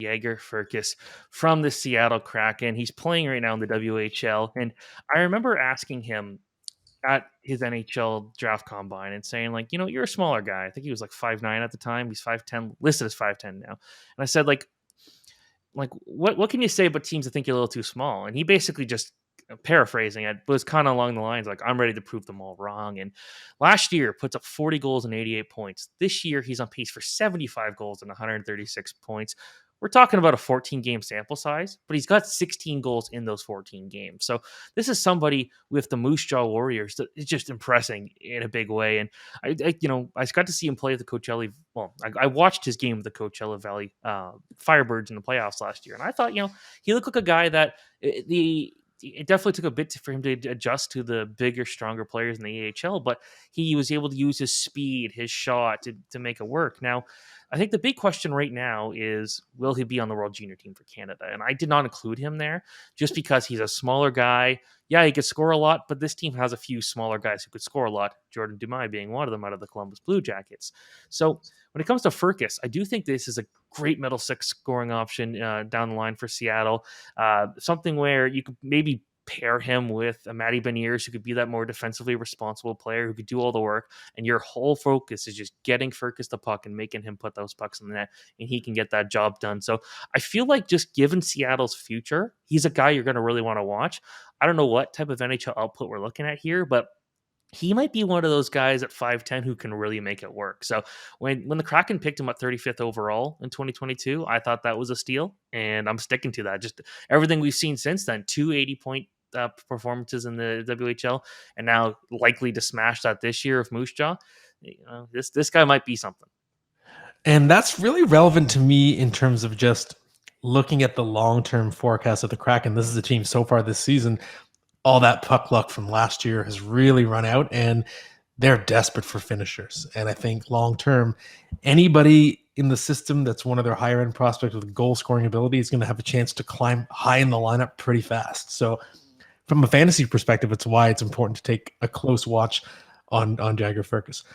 Jagger Firkus from the Seattle Kraken. He's playing right now in the WHL. And I remember asking him at his NHL draft combine and saying, like, you're a smaller guy. I think he was like 5'9" at the time. He's 5'10", listed as 5'10" now. And I said, like what can you say about teams that think you're a little too small? And he basically just, paraphrasing it, was kind of along the lines like, I'm ready to prove them all wrong. And last year puts up 40 goals and 88 points. This year he's on pace for 75 goals and 136 points. We're talking about a 14 game sample size, but he's got 16 goals in those 14 games. So this is somebody with the Moose Jaw Warriors that is just impressing in a big way. And I got to see him play at the Coachella. Well, I watched his game with the Coachella Valley Firebirds in the playoffs last year, and I thought, he looked like a guy that it definitely took a bit for him to adjust to the bigger, stronger players in the AHL, but he was able to use his speed, his shot to make it work. Now, I think the big question right now is, will he be on the World Junior team for Canada? And I did not include him there just because he's a smaller guy. Yeah, he could score a lot, but this team has a few smaller guys who could score a lot, Jordan Dumais being one of them out of the Columbus Blue Jackets. So when it comes to Firkus, I do think this is a great middle six scoring option down the line for Seattle. Something where you could maybe pair him with a Matty Beniers, who could be that more defensively responsible player who could do all the work, and your whole focus is just getting Firkus the puck and making him put those pucks in the net, and he can get that job done. So I feel like, just given Seattle's future, he's a guy you're going to really want to watch. I don't know what type of NHL output we're looking at here, but he might be one of those guys at 5'10" who can really make it work. So when the Kraken picked him at 35th overall in 2022, I thought that was a steal, and I'm sticking to that. Just everything we've seen since then, 280-point performances in the WHL, and now likely to smash that this year with Moose Jaw. This guy might be something. And that's really relevant to me in terms of just looking at the long-term forecast of the Kraken. This is a team so far this season, all that puck luck from last year has really run out, and they're desperate for finishers. And I think long-term, anybody in the system that's one of their higher-end prospects with goal-scoring ability is going to have a chance to climb high in the lineup pretty fast. So from a fantasy perspective, it's why it's important to take a close watch on Jagger Firkus.